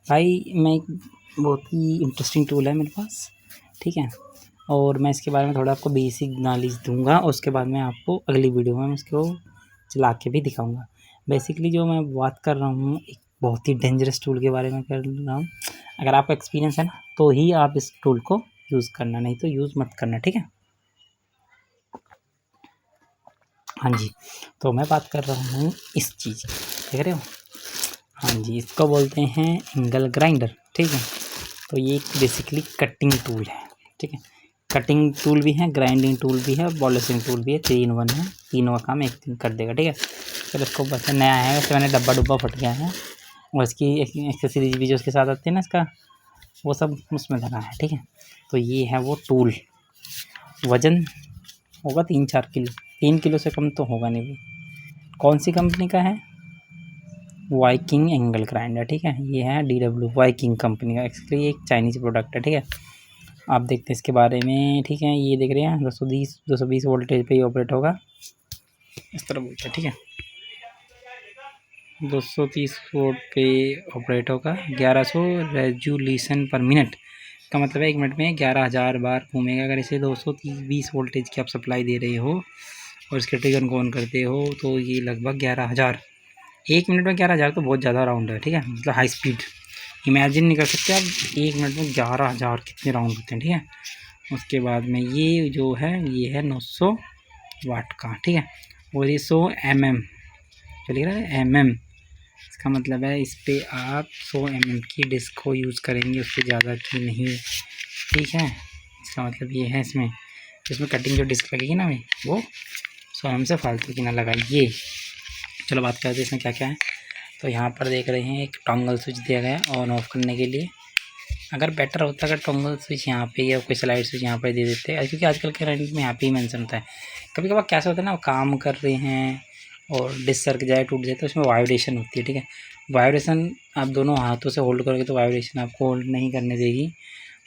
भाई मैं एक बहुत ही इंटरेस्टिंग टूल है मेरे पास, ठीक है। और मैं इसके बारे में थोड़ा आपको बेसिक नॉलेज दूंगा और उसके बाद मैं आपको अगली वीडियो में इसको चला के भी दिखाऊंगा। बेसिकली जो मैं बात कर रहा हूँ एक बहुत ही डेंजरस टूल के बारे में कर रहा हूँ। अगर आपको एक्सपीरियंस है ना तो ही आप इस टूल को यूज़ करना, नहीं तो यूज़ मत करना, ठीक है। हाँ जी, तो मैं बात कर रहा हूँ इस चीज़ की, देख रहे हो। हाँ जी, इसको बोलते हैं एंगल ग्राइंडर, ठीक है। तो ये एक बेसिकली कटिंग टूल है, ठीक है। कटिंग टूल भी है, ग्राइंडिंग टूल भी है, पॉलिशिंग टूल भी है, 3 in 1 है। तीनों का काम एक दिन कर देगा, ठीक है। फिर इसको बस नया है, वैसे मैंने डब्बा डुब्बा फट गया है और इसकी एक्सेसरीज भी जो उसके साथ आती है ना, इसका वो सब उसमें धरा है, ठीक है। तो ये है वो टूल। वज़न होगा 3-4 किलो, 3 किलो से कम तो होगा नहीं। वो कौन सी कंपनी का है? वाइकिंग एंगल ग्राइंडर, ठीक है। ये है DW वाइकिंग कंपनी का, एक्चुअली एक चाइनीज़ प्रोडक्ट है, ठीक है। आप देखते हैं इसके बारे में, ठीक है। ये देख रहे हैं 220 वोल्टेज पे ही ऑपरेट होगा, इस तरह बोलते हैं, ठीक है। 230 वोल्ट पे ऑपरेट होगा, 1100 रेजोल्यूशन पर मिनट का मतलब है 1 मिनट में 11,000 बार घूमेगा। अगर इसे 220 वोल्टेज की आप सप्लाई दे रहे हो और इसके ट्रिगर को ऑन करते हो तो ये लगभग 11,000, 1 मिनट में 11,000 तो बहुत ज़्यादा राउंड है, ठीक है। मतलब हाई स्पीड इमेजिन नहीं कर सकते आप 1 मिनट में 11,000 कितने राउंड होते हैं, ठीक है। उसके बाद में ये जो है ये है 900 वाट का, ठीक है। और ये 100 mm जो लिख रहा है mm, इसका मतलब है इस पर आप 100 mm की डिस्क को यूज़ करेंगे, उससे ज़्यादा की नहीं, ठीक है। इसका मतलब ये है इसमें कटिंग जो डिस्क लगेगी ना भाई वो 100 mm से फालतू की ना लगाइए। चलो बात करते हैं इसमें क्या क्या है। तो यहाँ पर देख रहे हैं एक टॉन्गल स्विच दिया गया है ऑन ऑफ करने के लिए। अगर बेटर होता अगर टॉन्गल स्विच यहाँ पे या कोई स्लाइड स्विच यहाँ पे दे देते हैं, क्योंकि आजकल के रेंट में यहाँ पे ही मेंशन होता है। कभी कभार कैसा होता है ना, काम कर रहे हैं और डिस्क सरक जाए टूट जाए तो उसमें वाइब्रेशन होती है, ठीक है। वाइब्रेशन आप दोनों हाथों से होल्ड करोगे तो वाइब्रेशन आपको होल्ड नहीं करने देगी।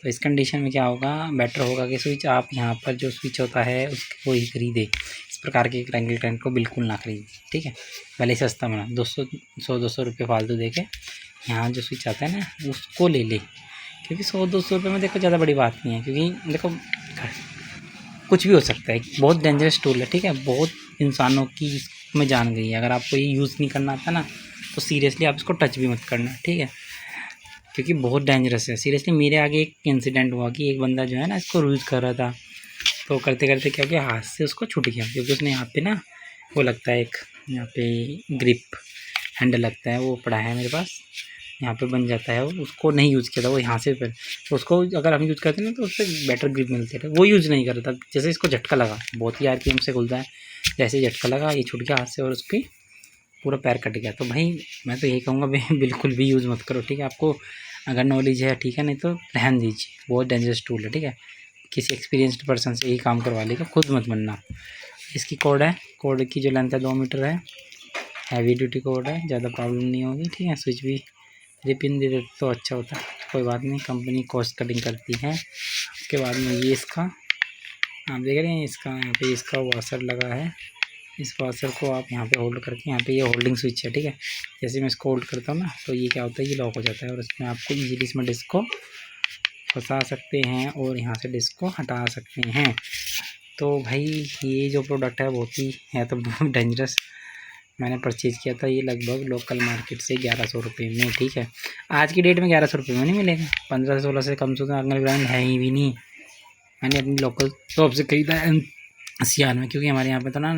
तो इस कंडीशन में क्या होगा, बेटर होगा कि स्विच आप यहाँ पर जो स्विच होता है उसको ही खरीदे। इस प्रकार के एंगल ग्राइंडर को बिल्कुल ना खरीदे, ठीक है। भले सस्ता बना 200 रुपये फालतू दे के यहाँ जो स्विच आता है ना उसको ले ले, क्योंकि 100-200 रुपये में देखो ज़्यादा बड़ी बात नहीं है, क्योंकि देखो कुछ भी हो सकता है। बहुत डेंजरस टूल है, ठीक है। बहुत इंसानों की में जान गई है। अगर आपको ये यूज़ नहीं करना आता ना तो सीरियसली आप इसको टच भी मत करना, ठीक है, क्योंकि बहुत डेंजरस है। सीरियसली मेरे आगे एक इंसिडेंट हुआ कि एक बंदा जो है ना इसको यूज़ कर रहा था, तो करते करते क्या किया, हाथ से उसको छूट गया, क्योंकि उसने यहाँ पे ना वो लगता है एक यहाँ पे ग्रिप हैंडल लगता है, वो पड़ा है मेरे पास, यहाँ पे बन जाता है। वो उसको नहीं यूज़ किया था, वो यहाँ से पर तो उसको अगर हम यूज़ करते हैं ना तो उससे बेटर ग्रिप मिलती है, वो यूज़ नहीं कर रहा था। जैसे इसको झटका लगा, बहुत ही RPM से खुलता है, जैसे झटका लगा ये छूट गया हाथ से और उसकी पूरा पैर कट गया। तो भाई मैं तो यही कहूँगा बिल्कुल भी यूज़ मत करो, ठीक है। आपको अगर नॉलेज है ठीक है, नहीं तो रहन दीजिए, बहुत डेंजरस टूल है, ठीक है। किसी एक्सपीरियंस्ड पर्सन से यही काम करवा लेगा, खुद मत बनना। इसकी कोड है, कोड की जो लेंथ है 2 मीटर है, हैवी ड्यूटी कोड है, ज़्यादा प्रॉब्लम नहीं होगी, ठीक है। स्विच भी रिपिन दे देते तो अच्छा होता, कोई बात नहीं, कंपनी कॉस्ट कटिंग करती है। उसके बाद में ये इसका आप देख रहे हैं, इसका यहाँ पे इसका वॉशर लगा है। इस वॉशर को आप यहाँ पे होल्ड करके, यहाँ पे ये होल्डिंग स्विच है, ठीक है। जैसे मैं इसको होल्ड करता हूँ ना तो ये क्या होता है, ये लॉक हो जाता है और इसमें आपको ईजीली इसमें डिस्क को फंसा सकते हैं और यहाँ से डिस्क को हटा सकते हैं। तो भाई ये जो प्रोडक्ट है बहुत ही है तो बहुत डेंजरस। मैंने परचेज़ किया था ये लगभग लोकल मार्केट से 1100 रुपये में, ठीक है। आज की डेट में 1100 रुपये में नहीं मिलेगा, 15 से 16 से कम से कम एंगल ग्राइंड है ही भी नहीं। मैंने अपनी लोकल शॉप से खरीदा है सियार में, क्योंकि हमारे यहाँ पे तो ना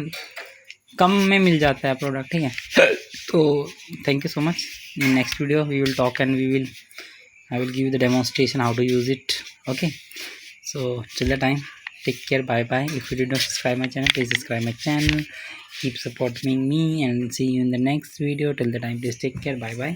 कम में मिल जाता है प्रोडक्ट, ठीक है। तो thank you so much. In next video we will talk and I will give the demonstration how to use it, okay. So till the time take care, bye bye. If you did not subscribe my channel, please subscribe my channel, keep supporting me and see you in the next video. Till the time, please take care, bye bye.